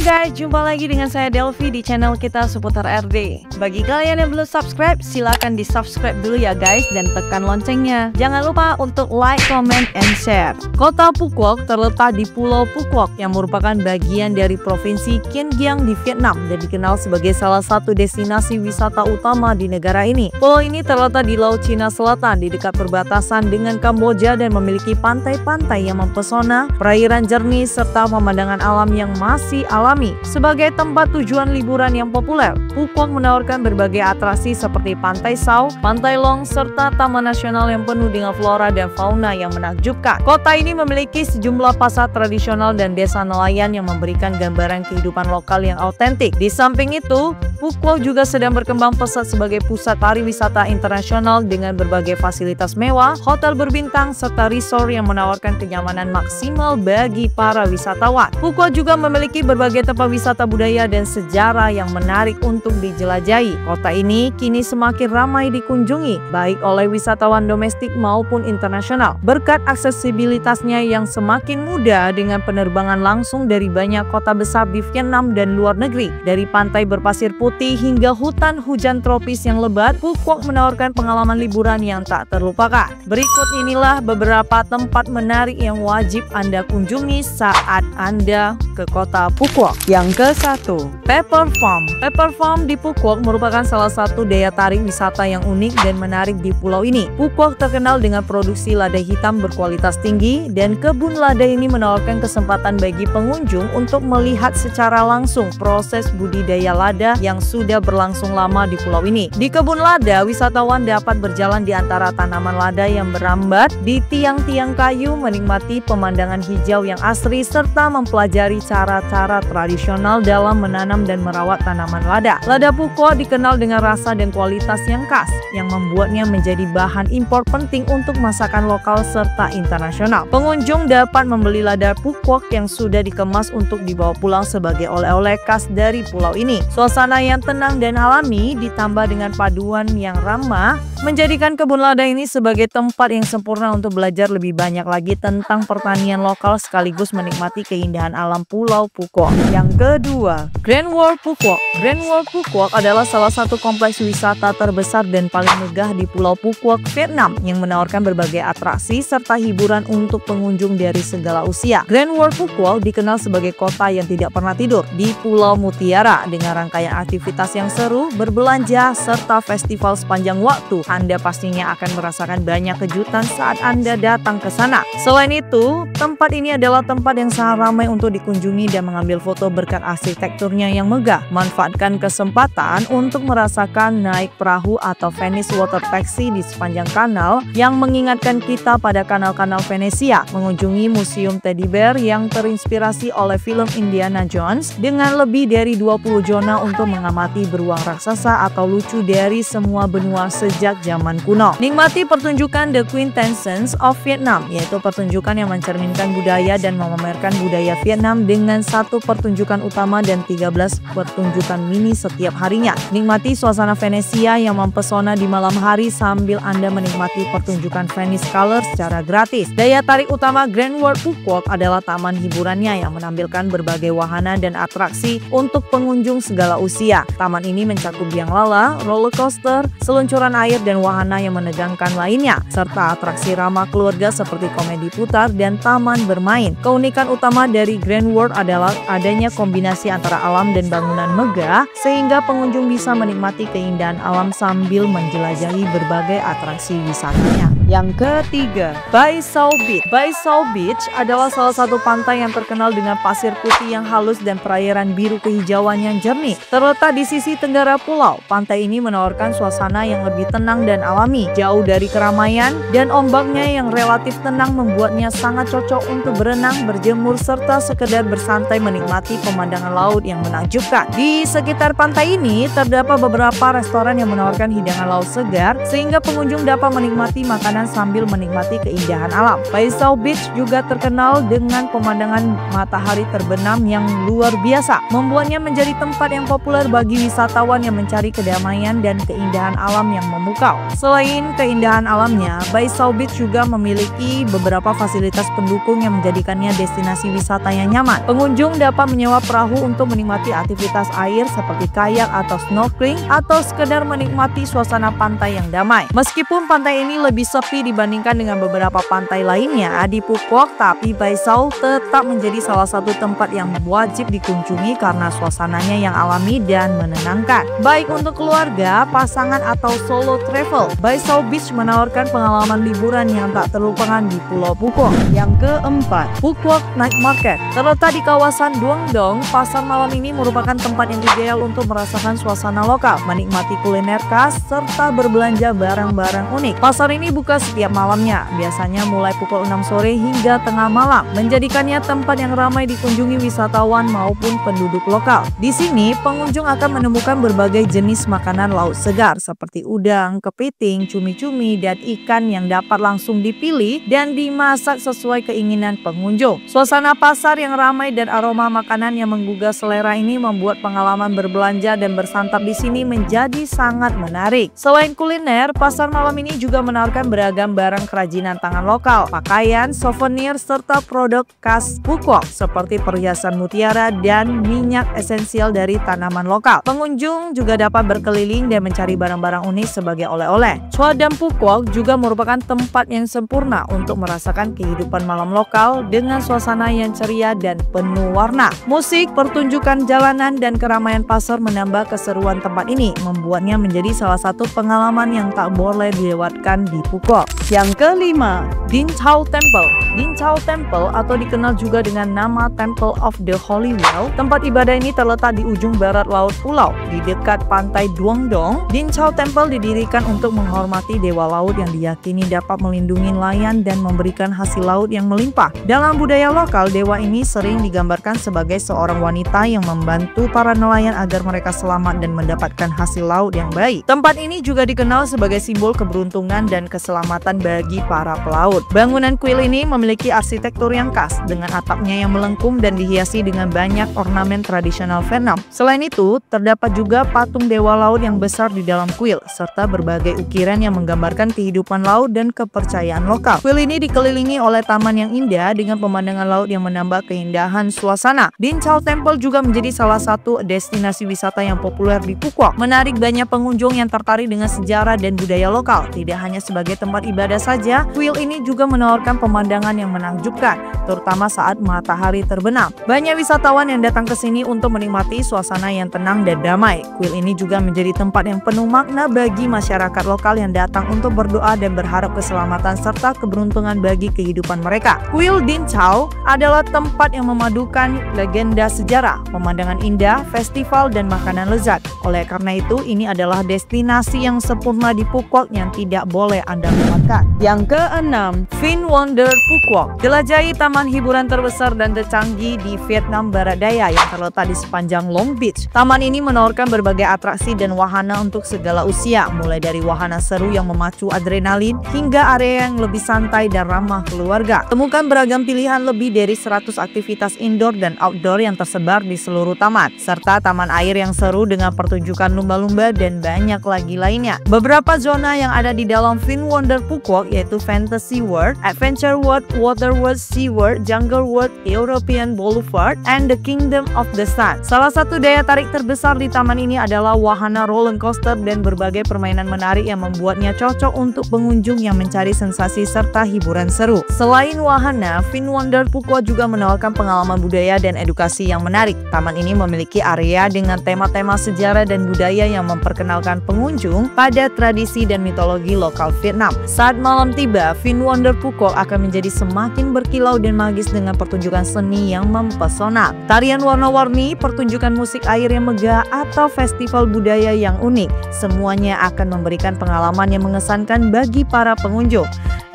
guys, jumpa lagi dengan saya Delvi di channel kita seputar RD. Bagi kalian yang belum subscribe, silahkan di subscribe dulu ya guys dan tekan loncengnya. Jangan lupa untuk like, comment, and share. Kota Phu Quoc terletak di Pulau Phu Quoc yang merupakan bagian dari ProvinsiIen Giang di Vietnam dan dikenal sebagai salah satu destinasi wisata utama di negara ini. Pulau ini terletak di Laut Cina Selatan di dekat perbatasan dengan Kamboja dan memiliki pantai-pantai yang mempesona, perairan jernih, serta pemandangan alam yang masih alami. Sebagai tempat tujuan liburan yang populer, Phu Quoc menawarkan berbagai atraksi seperti Pantai Sau, Pantai Long, serta taman nasional yang penuh dengan flora dan fauna yang menakjubkan. Kota ini memiliki sejumlah pasar tradisional dan desa nelayan yang memberikan gambaran kehidupan lokal yang autentik. Di samping itu, Phu Quoc juga sedang berkembang pesat sebagai pusat pariwisata internasional dengan berbagai fasilitas mewah, hotel berbintang, serta resort yang menawarkan kenyamanan maksimal bagi para wisatawan. Phu Quoc juga memiliki berbagai tempat wisata budaya dan sejarah yang menarik untuk dijelajahi. Kota ini kini semakin ramai dikunjungi, baik oleh wisatawan domestik maupun internasional, berkat aksesibilitasnya yang semakin mudah dengan penerbangan langsung dari banyak kota besar di Vietnam dan luar negeri. Dari pantai berpasir putih hingga hutan hujan tropis yang lebat, Phu Quoc menawarkan pengalaman liburan yang tak terlupakan. Berikut inilah beberapa tempat menarik yang wajib Anda kunjungi saat Anda ke kota Phu Quoc. Yang ke-1, Pepper Farm. Pepper Farm di Phu Quoc merupakan salah satu daya tarik wisata yang unik dan menarik di pulau ini. Phu Quoc terkenal dengan produksi lada hitam berkualitas tinggi, dan kebun lada ini menawarkan kesempatan bagi pengunjung untuk melihat secara langsung proses budidaya lada yang sudah berlangsung lama di pulau ini. Di kebun lada, wisatawan dapat berjalan di antara tanaman lada yang berambat di tiang-tiang kayu, menikmati pemandangan hijau yang asri, serta mempelajari cara-cara tradisional dalam menanam dan merawat tanaman lada. Lada Phu Quoc dikenal dengan rasa dan kualitas yang khas, yang membuatnya menjadi bahan impor penting untuk masakan lokal serta internasional. Pengunjung dapat membeli lada Phu Quoc yang sudah dikemas untuk dibawa pulang sebagai oleh-oleh khas dari pulau ini. Suasana yang tenang dan alami ditambah dengan paduan yang ramah menjadikan kebun lada ini sebagai tempat yang sempurna untuk belajar lebih banyak lagi tentang pertanian lokal sekaligus menikmati keindahan alam Pulau Phu Quoc. Yang kedua, Grand World Phu Quoc. Grand World Phu Quoc adalah salah satu kompleks wisata terbesar dan paling megah di Pulau Phu Quoc, Vietnam, yang menawarkan berbagai atraksi serta hiburan untuk pengunjung dari segala usia. Grand World Phu Quoc dikenal sebagai kota yang tidak pernah tidur di Pulau Mutiara dengan rangkaian aktivitas yang seru, berbelanja, serta festival sepanjang waktu. Anda pastinya akan merasakan banyak kejutan saat Anda datang ke sana. Selain itu, tempat ini adalah tempat yang sangat ramai untuk dikunjungi dan mengambil foto berkat arsitekturnya yang megah. Manfaatkan kesempatan untuk merasakan naik perahu atau Venice Water Taxi di sepanjang kanal yang mengingatkan kita pada kanal-kanal Venesia, mengunjungi Museum Teddy Bear yang terinspirasi oleh film Indiana Jones dengan lebih dari 20 zona untuk mengamati beruang raksasa atau lucu dari semua benua sejak zaman kuno. Nikmati pertunjukan The Quintessence of Vietnam, yaitu pertunjukan yang mencerminkan budaya dan memamerkan budaya Vietnam dengan satu pertunjukan utama dan 13 pertunjukan mini setiap harinya. Nikmati suasana Venesia yang mempesona di malam hari sambil Anda menikmati pertunjukan Venice Color secara gratis. Daya tarik utama Grand World Phu Quoc adalah taman hiburannya yang menampilkan berbagai wahana dan atraksi untuk pengunjung segala usia. Taman ini mencakup biang lala, roller coaster, seluncuran air, dan wahana yang menegangkan lainnya, serta atraksi ramah keluarga seperti komedi putar dan taman bermain. Keunikan utama dari Grand World adalah adanya kombinasi antara alam dan bangunan megah, sehingga pengunjung bisa menikmati keindahan alam sambil menjelajahi berbagai atraksi wisatanya. Yang ketiga, Bai Sau Beach. Bai Sau Beach adalah salah satu pantai yang terkenal dengan pasir putih yang halus dan perairan biru kehijauan yang jernih. Terletak di sisi tenggara pulau, pantai ini menawarkan suasana yang lebih tenang dan alami, jauh dari keramaian, dan ombaknya yang relatif tenang membuatnya sangat cocok untuk berenang, berjemur, serta sekedar bersantai menikmati pemandangan laut yang menakjubkan. Di sekitar pantai ini terdapat beberapa restoran yang menawarkan hidangan laut segar, sehingga pengunjung dapat menikmati makanan makanan sambil menikmati keindahan alam. Baisao Beach juga terkenal dengan pemandangan matahari terbenam yang luar biasa, membuatnya menjadi tempat yang populer bagi wisatawan yang mencari kedamaian dan keindahan alam yang memukau. Selain keindahan alamnya, Baisao Beach juga memiliki beberapa fasilitas pendukung yang menjadikannya destinasi wisata yang nyaman. Pengunjung dapat menyewa perahu untuk menikmati aktivitas air seperti kayak atau snorkeling, atau sekedar menikmati suasana pantai yang damai. Meskipun pantai ini lebih sepi dibandingkan dengan beberapa pantai lainnya di Phuket, tapi Baisao tetap menjadi salah satu tempat yang wajib dikunjungi karena suasananya yang alami dan menenangkan. Baik untuk keluarga, pasangan, atau solo travel, Baisao Beach menawarkan pengalaman liburan yang tak terlupakan di Pulau Phuket. Yang keempat, Phuket Night Market. Terletak di kawasan Duongdong, pasar malam ini merupakan tempat yang ideal untuk merasakan suasana lokal, menikmati kuliner khas, serta berbelanja barang-barang unik. Pasar ini buka setiap malamnya, biasanya mulai pukul 6 sore hingga tengah malam, menjadikannya tempat yang ramai dikunjungi wisatawan maupun penduduk lokal. Di sini, pengunjung akan menemukan berbagai jenis makanan laut segar seperti udang, kepiting, cumi-cumi, dan ikan yang dapat langsung dipilih dan dimasak sesuai keinginan pengunjung. Suasana pasar yang ramai dan aroma makanan yang menggugah selera ini membuat pengalaman berbelanja dan bersantap di sini menjadi sangat menarik. Selain kuliner, pasar malam ini juga menawarkan beragam barang kerajinan tangan lokal, pakaian, souvenir, serta produk khas Phuket seperti perhiasan mutiara dan minyak esensial dari tanaman lokal. Pengunjung juga dapat berkeliling dan mencari barang-barang unik sebagai oleh-oleh. Cuadam Phuket juga merupakan tempat yang sempurna untuk merasakan kehidupan malam lokal dengan suasana yang ceria dan penuh warna. Musik, pertunjukan jalanan, dan keramaian pasar menambah keseruan tempat ini, membuatnya menjadi salah satu pengalaman yang tak boleh dilewatkan di Phuket. Yang kelima, Din Chau Temple. Din Chau Temple atau dikenal juga dengan nama Temple of the Holy Well. Tempat ibadah ini terletak di ujung barat laut pulau, di dekat pantai Duongdong. Din Chau Temple didirikan untuk menghormati dewa laut yang diyakini dapat melindungi nelayan dan memberikan hasil laut yang melimpah. Dalam budaya lokal, dewa ini sering digambarkan sebagai seorang wanita yang membantu para nelayan agar mereka selamat dan mendapatkan hasil laut yang baik. Tempat ini juga dikenal sebagai simbol keberuntungan dan keselamatan bagi para pelaut. Bangunan kuil ini memiliki arsitektur yang khas dengan atapnya yang melengkung dan dihiasi dengan banyak ornamen tradisional Vietnam. Selain itu, terdapat juga patung dewa laut yang besar di dalam kuil, serta berbagai ukiran yang menggambarkan kehidupan laut dan kepercayaan lokal. Kuil ini dikelilingi oleh taman yang indah dengan pemandangan laut yang menambah keindahan suasana. Din Chau Temple juga menjadi salah satu destinasi wisata yang populer di Phuket, menarik banyak pengunjung yang tertarik dengan sejarah dan budaya lokal. Tidak hanya sebagai tempat ibadah saja, kuil ini juga menawarkan pemandangan yang menakjubkan, terutama saat matahari terbenam. Banyak wisatawan yang datang ke sini untuk menikmati suasana yang tenang dan damai. Kuil ini juga menjadi tempat yang penuh makna bagi masyarakat lokal yang datang untuk berdoa dan berharap keselamatan serta keberuntungan bagi kehidupan mereka. Kuil Din Chau adalah tempat yang memadukan legenda sejarah, pemandangan indah, festival, dan makanan lezat. Oleh karena itu, ini adalah destinasi yang sempurna di Phuket yang tidak boleh Anda lewatkan. Yang keenam, Vin Wonder Phuket. Jelajahi taman hiburan terbesar dan tercanggih di Vietnam Barat Daya yang terletak di sepanjang Long Beach. Taman ini menawarkan berbagai atraksi dan wahana untuk segala usia, mulai dari wahana seru yang memacu adrenalin hingga area yang lebih santai dan ramah keluarga. Temukan beragam pilihan lebih dari 100 aktivitas indoor dan outdoor yang tersebar di seluruh taman, serta taman air yang seru dengan pertunjukan lumba-lumba dan banyak lagi lainnya. Beberapa zona yang ada di dalam Vin Wonder Phuket yaitu Fantasy World, Adventure World, Water World, Sea World, Jungle World, European Boulevard, and the Kingdom of the Sun. Salah satu daya tarik terbesar di taman ini adalah wahana roller coaster dan berbagai permainan menarik yang membuatnya cocok untuk pengunjung yang mencari sensasi serta hiburan seru. Selain wahana, Vin Wonder Phuket juga menawarkan pengalaman budaya dan edukasi yang menarik. Taman ini memiliki area dengan tema-tema sejarah dan budaya yang memperkenalkan pengunjung pada tradisi dan mitologi lokal Vietnam. Saat malam tiba, Vin Wonder Phuket akan menjadi semakin berkilau dan magis dengan pertunjukan seni yang mempesona. Tarian warna-warni, pertunjukan musik air yang megah, atau festival budaya yang unik, semuanya akan memberikan pengalaman yang mengesankan bagi para pengunjung.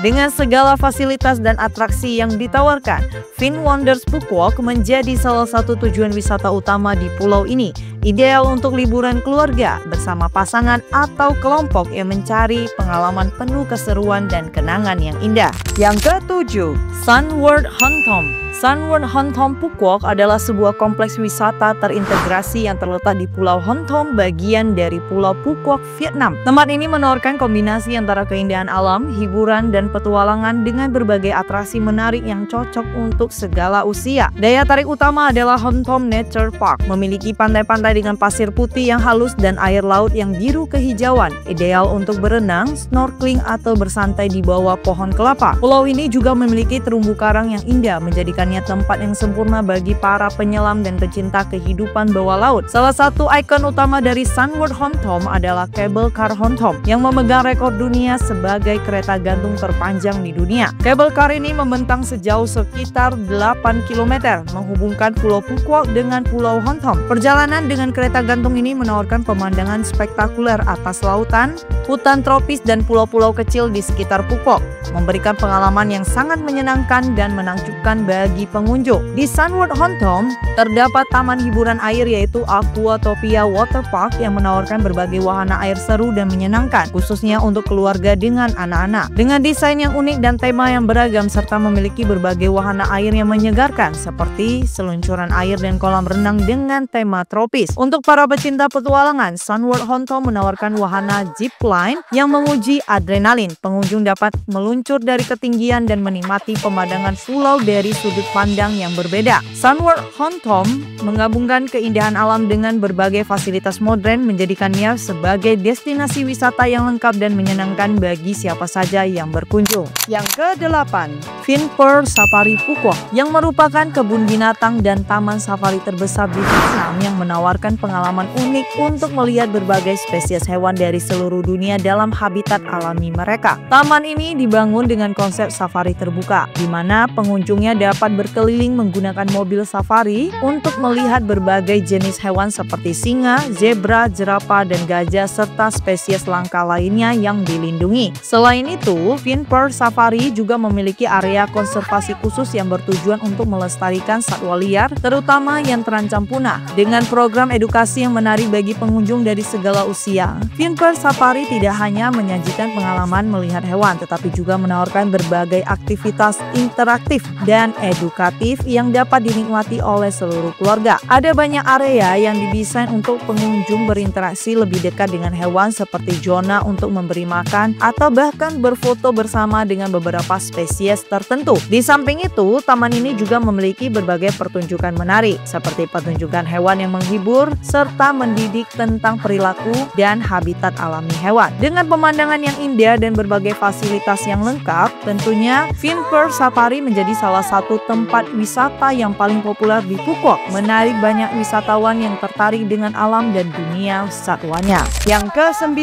Dengan segala fasilitas dan atraksi yang ditawarkan, Vin Wonders Phuket menjadi salah satu tujuan wisata utama di pulau ini. Ideal untuk liburan keluarga bersama pasangan atau kelompok yang mencari pengalaman penuh keseruan dan kenangan yang indah. Yang ketujuh, Sunward Honthom. Sunward Honthom Phuoc adalah sebuah kompleks wisata terintegrasi yang terletak di Pulau Honthom, bagian dari Pulau Phuoc, Vietnam. Tempat ini menawarkan kombinasi antara keindahan alam, hiburan, dan petualangan dengan berbagai atraksi menarik yang cocok untuk segala usia. Daya tarik utama adalah Honthom Nature Park, memiliki pantai-pantai dengan pasir putih yang halus dan air laut yang biru kehijauan, ideal untuk berenang, snorkeling, atau bersantai di bawah pohon kelapa. Pulau ini juga memiliki terumbu karang yang indah, menjadikannya tempat yang sempurna bagi para penyelam dan pecinta kehidupan bawah laut. Salah satu ikon utama dari Sunward Honthom adalah Cable Car Honthom yang memegang rekor dunia sebagai kereta gantung terpanjang di dunia. Cable car ini membentang sejauh sekitar 8 km, menghubungkan Pulau Phuoc dengan Pulau Honthom. Perjalanan dengan kereta gantung ini menawarkan pemandangan spektakuler atas lautan, hutan tropis, dan pulau-pulau kecil di sekitar Phuoc, memberikan pengalaman yang sangat menyenangkan dan menakjubkan bagi pengunjung. Di Sunward Honthom terdapat taman hiburan air yaitu Aquatopia Water Park yang menawarkan berbagai wahana air seru dan menyenangkan, khususnya untuk keluarga dengan anak-anak. Dengan desain yang unik dan tema yang beragam serta memiliki berbagai wahana air yang menyegarkan seperti seluncuran air dan kolam renang dengan tema tropis. Untuk para pecinta petualangan, Sunward Honthom menawarkan wahana zip line yang menguji adrenalin. Pengunjung dapat meluncur dari ketinggian dan menikmati pemandangan pulau dari sudut pandang yang berbeda. Sunward Honthom menggabungkan keindahan alam dengan berbagai fasilitas modern, menjadikannya sebagai destinasi wisata yang lengkap dan menyenangkan bagi siapa saja yang berkunjung. Yang ke-8, Vinpearl Safari Phuoc, yang merupakan kebun binatang dan taman safari terbesar di Vietnam yang menawarkan pengalaman unik untuk melihat berbagai spesies hewan dari seluruh dunia dalam habitat alami mereka. Taman ini dibangun dengan konsep safari terbuka, di mana pengunjungnya dapat berkeliling menggunakan mobil safari untuk melihat berbagai jenis hewan seperti singa, zebra, jerapah, dan gajah, serta spesies langka lainnya yang dilindungi. Selain itu, Vinpearl Safari juga memiliki area konservasi khusus yang bertujuan untuk melestarikan satwa liar, terutama yang terancam punah. Dengan program edukasi yang menarik bagi pengunjung dari segala usia, Vinpearl Safari tidak hanya menyajikan pengalaman melihat hewan, tetapi juga menawarkan berbagai aktivitas interaktif dan edukatif yang dapat dinikmati oleh seluruh keluarga. Ada banyak area yang didesain untuk pengunjung berinteraksi lebih dekat dengan hewan seperti zona untuk memberi makan atau bahkan berfoto bersama dengan beberapa spesies tertentu. Di samping itu, taman ini juga memiliki berbagai pertunjukan menarik seperti pertunjukan hewan yang menghibur serta mendidik tentang perilaku dan habitat alami hewan. Dengan pemandangan yang indah dan berbagai fasilitas yang lengkap, tentunya Vinpearl Safari menjadi salah satu tempat wisata yang paling populer di Phuoc, menarik banyak wisatawan yang tertarik dengan alam dan dunia satwanya. Yang ke-9,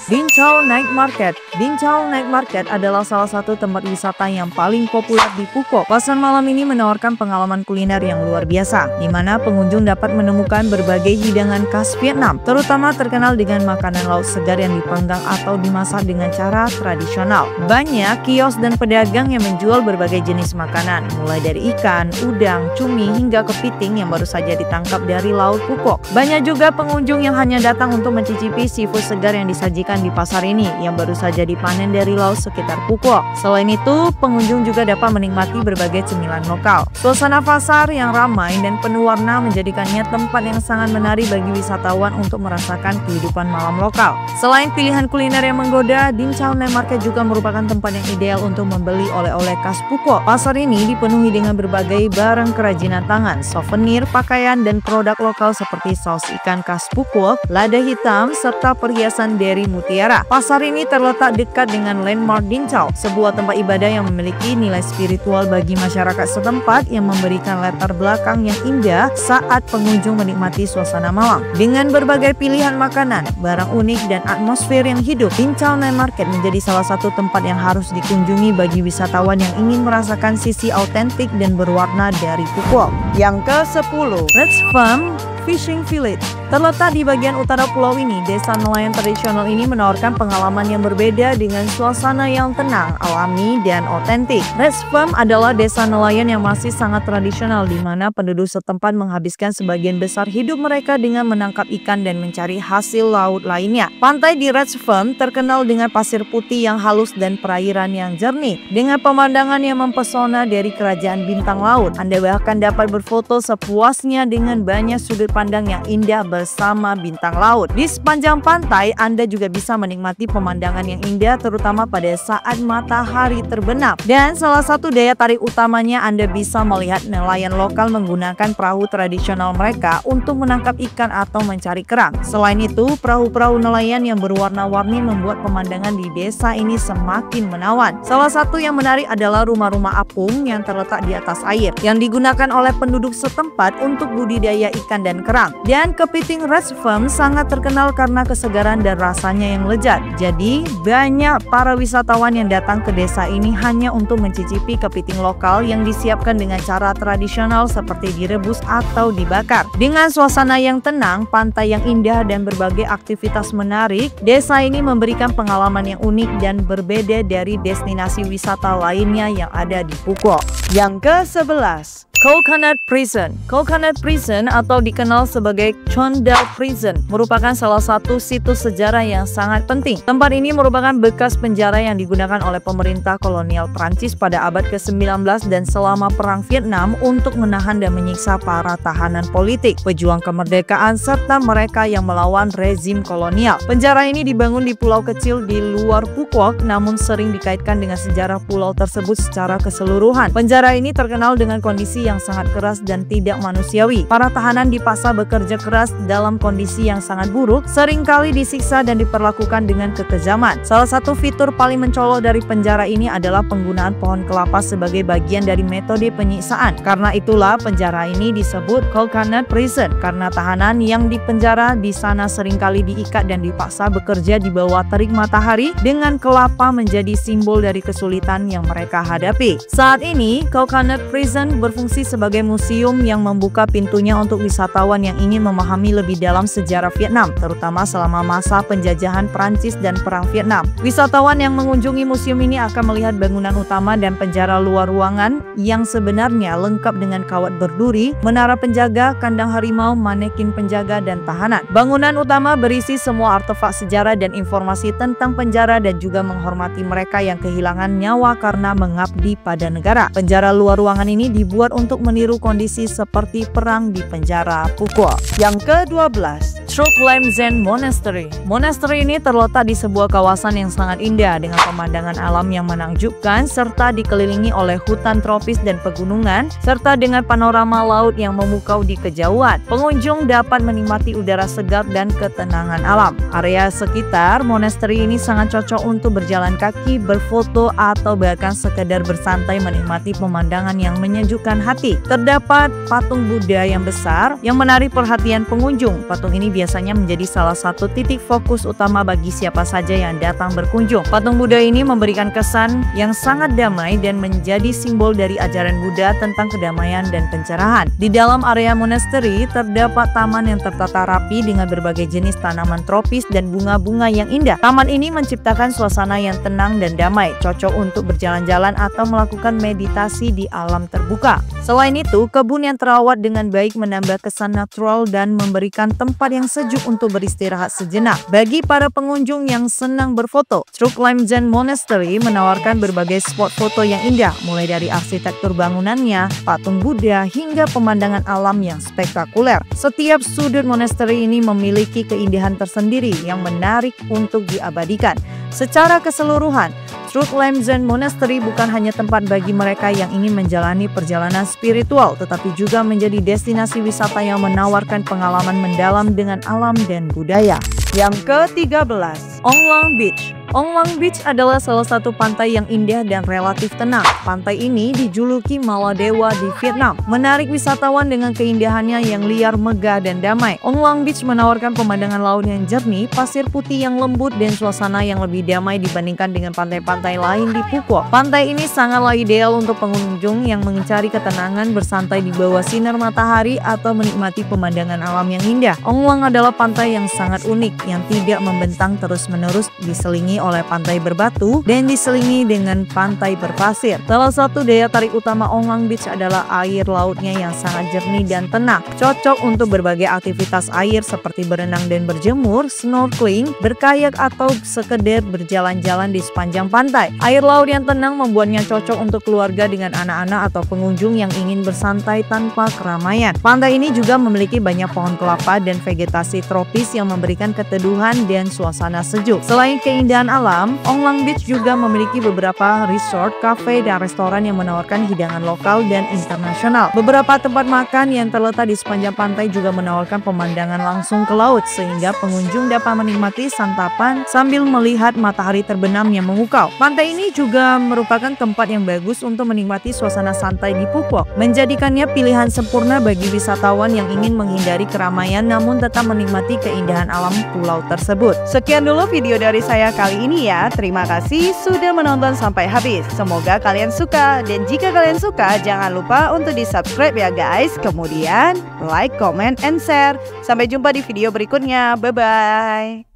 Dinh Châu Night Market. Dinh Châu Night Market adalah salah satu tempat wisata yang paling populer di Phuoc. Pasar malam ini menawarkan pengalaman kuliner yang luar biasa, di mana pengunjung dapat menemukan berbagai hidangan khas Vietnam, terutama terkenal dengan makanan laut segar yang dipanggang atau dimasak dengan cara tradisional. Banyak kios dan pedagang yang menjual berbagai jenis makanan, mulai dari ikan, udang, cumi, hingga kepiting yang baru saja ditangkap dari laut Phuoc. Banyak juga pengunjung yang hanya datang untuk mencicipi seafood segar yang disajikan di pasar ini, yang baru saja dipanen dari laut sekitar Phuoc. Selain itu, pengunjung juga dapat menikmati berbagai cemilan lokal. Suasana pasar yang ramai dan penuh warna menjadikannya tempat yang sangat menarik bagi wisatawan untuk merasakan kehidupan malam lokal. Selain pilihan kuliner yang menggoda, Dinh Châu Night Market juga merupakan tempat yang ideal untuk membeli oleh-oleh khas Phuoc. Pasar ini dipenuhi dengan berbagai barang kerajinan tangan, souvenir, pakaian, dan produk lokal seperti saus ikan khas Phuoc, lada hitam, serta perhiasan dari mutiara. Pasar ini terletak dekat dengan landmark Dinh Châu, sebuah tempat ibadah yang memiliki nilai spiritual bagi masyarakat setempat yang memberikan latar belakang yang indah saat pengunjung menikmati suasana malam. Dengan berbagai pilihan makanan, barang unik, dan atmosfer yang hidup, Dinh Châu Night Market menjadi salah satu tempat yang harus dikunjungi bagi wisatawan yang ingin merasakan sisi autentik dan berwarna dari Phuoc. Yang ke-10, Rex Farm Fishing Village. Terletak di bagian utara pulau ini, desa nelayan tradisional ini menawarkan pengalaman yang berbeda dengan suasana yang tenang, alami, dan otentik. Reds Farm adalah desa nelayan yang masih sangat tradisional di mana penduduk setempat menghabiskan sebagian besar hidup mereka dengan menangkap ikan dan mencari hasil laut lainnya. Pantai di Reds Farm terkenal dengan pasir putih yang halus dan perairan yang jernih. Dengan pemandangan yang mempesona dari kerajaan bintang laut, Anda bahkan dapat berfoto sepuasnya dengan banyak sudut pandang yang indah bersama bintang laut. Di sepanjang pantai, Anda juga bisa menikmati pemandangan yang indah terutama pada saat matahari terbenam. Dan salah satu daya tarik utamanya, Anda bisa melihat nelayan lokal menggunakan perahu tradisional mereka untuk menangkap ikan atau mencari kerang. Selain itu, perahu-perahu nelayan yang berwarna-warni membuat pemandangan di desa ini semakin menawan. Salah satu yang menarik adalah rumah-rumah apung yang terletak di atas air, yang digunakan oleh penduduk setempat untuk budidaya ikan dan kerang. Dan kepiting Reds Farm sangat terkenal karena kesegaran dan rasanya yang lezat. Jadi, banyak para wisatawan yang datang ke desa ini hanya untuk mencicipi kepiting lokal yang disiapkan dengan cara tradisional seperti direbus atau dibakar. Dengan suasana yang tenang, pantai yang indah, dan berbagai aktivitas menarik, desa ini memberikan pengalaman yang unik dan berbeda dari destinasi wisata lainnya yang ada di Phuket. Yang ke-11, Coconut Prison. Coconut Prison atau dikenal sebagai Chondal Prison merupakan salah satu situs sejarah yang sangat penting. Tempat ini merupakan bekas penjara yang digunakan oleh pemerintah kolonial Prancis pada abad ke-19 dan selama Perang Vietnam untuk menahan dan menyiksa para tahanan politik, pejuang kemerdekaan, serta mereka yang melawan rezim kolonial. Penjara ini dibangun di pulau kecil di luar Phuket, namun sering dikaitkan dengan sejarah pulau tersebut secara keseluruhan. Penjara ini terkenal dengan kondisi yang sangat keras dan tidak manusiawi. Para tahanan dipaksa bekerja keras dalam kondisi yang sangat buruk, seringkali disiksa dan diperlakukan dengan kekejaman. Salah satu fitur paling mencolok dari penjara ini adalah penggunaan pohon kelapa sebagai bagian dari metode penyiksaan. Karena itulah penjara ini disebut Coconut Prison, karena tahanan yang dipenjara di sana seringkali diikat dan dipaksa bekerja di bawah terik matahari dengan kelapa menjadi simbol dari kesulitan yang mereka hadapi. Saat ini, Coconut Prison berfungsi sebagai museum yang membuka pintunya untuk wisatawan yang ingin memahami lebih dalam sejarah Vietnam, terutama selama masa penjajahan Prancis dan Perang Vietnam. Wisatawan yang mengunjungi museum ini akan melihat bangunan utama dan penjara luar ruangan yang sebenarnya lengkap dengan kawat berduri, menara penjaga, kandang harimau, manekin penjaga, dan tahanan. Bangunan utama berisi semua artefak sejarah dan informasi tentang penjara dan juga menghormati mereka yang kehilangan nyawa karena mengabdi pada negara. Penjara luar ruangan ini dibuat untuk meniru kondisi seperti perang di penjara Phuket. Yang ke-12, Truc Lam Zen Monastery. Monastery ini terletak di sebuah kawasan yang sangat indah dengan pemandangan alam yang menakjubkan serta dikelilingi oleh hutan tropis dan pegunungan serta dengan panorama laut yang memukau di kejauhan. Pengunjung dapat menikmati udara segar dan ketenangan alam. Area sekitar monastery ini sangat cocok untuk berjalan kaki, berfoto, atau bahkan sekedar bersantai menikmati pemandangan yang menyejukkan hati. Terdapat patung Buddha yang besar yang menarik perhatian pengunjung. Patung ini biasanya menjadi salah satu titik fokus utama bagi siapa saja yang datang berkunjung. Patung Buddha ini memberikan kesan yang sangat damai dan menjadi simbol dari ajaran Buddha tentang kedamaian dan pencerahan. Di dalam area monastery terdapat taman yang tertata rapi dengan berbagai jenis tanaman tropis dan bunga-bunga yang indah. Taman ini menciptakan suasana yang tenang dan damai, cocok untuk berjalan-jalan atau melakukan meditasi di alam terbuka. Selain itu, kebun yang terawat dengan baik menambah kesan natural dan memberikan tempat yang sejuk untuk beristirahat sejenak. Bagi para pengunjung yang senang berfoto, Truc Lam Zen Monastery menawarkan berbagai spot foto yang indah, mulai dari arsitektur bangunannya, patung Buddha, hingga pemandangan alam yang spektakuler. Setiap sudut monastery ini memiliki keindahan tersendiri yang menarik untuk diabadikan. Secara keseluruhan, Truc Lam Zen Monastery bukan hanya tempat bagi mereka yang ingin menjalani perjalanan spiritual, tetapi juga menjadi destinasi wisata yang menawarkan pengalaman mendalam dengan alam dan budaya. Yang ke-13, Ong Lang Beach. Ong Beach adalah salah satu pantai yang indah dan relatif tenang. Pantai ini dijuluki Maladewa di Vietnam, menarik wisatawan dengan keindahannya yang liar, megah, dan damai. Ong Beach menawarkan pemandangan laut yang jernih, pasir putih yang lembut, dan suasana yang lebih damai dibandingkan dengan pantai-pantai lain di Phuoc. Pantai ini sangatlah ideal untuk pengunjung yang mencari ketenangan, bersantai di bawah sinar matahari, atau menikmati pemandangan alam yang indah. Ong adalah pantai yang sangat unik, yang tidak membentang terus-menerus, diselingi oleh pantai berbatu dan diselingi dengan pantai berpasir. Salah satu daya tarik utama Ong Beach adalah air lautnya yang sangat jernih dan tenang, cocok untuk berbagai aktivitas air seperti berenang dan berjemur, snorkeling, berkayak, atau sekedar berjalan-jalan di sepanjang pantai. Air laut yang tenang membuatnya cocok untuk keluarga dengan anak-anak atau pengunjung yang ingin bersantai tanpa keramaian. Pantai ini juga memiliki banyak pohon kelapa dan vegetasi tropis yang memberikan keteduhan dan suasana sejuk. Selain keindahan alam, Ong Beach juga memiliki beberapa resort, cafe, dan restoran yang menawarkan hidangan lokal dan internasional. Beberapa tempat makan yang terletak di sepanjang pantai juga menawarkan pemandangan langsung ke laut, sehingga pengunjung dapat menikmati santapan sambil melihat matahari terbenam yang memukau. Pantai ini juga merupakan tempat yang bagus untuk menikmati suasana santai di Phuoc, menjadikannya pilihan sempurna bagi wisatawan yang ingin menghindari keramaian namun tetap menikmati keindahan alam pulau tersebut. Sekian dulu video dari saya kali ini ya. Terima kasih sudah menonton sampai habis. Semoga kalian suka, dan jika kalian suka jangan lupa untuk di subscribe ya guys. Kemudian like, comment, and share. Sampai jumpa di video berikutnya. Bye bye.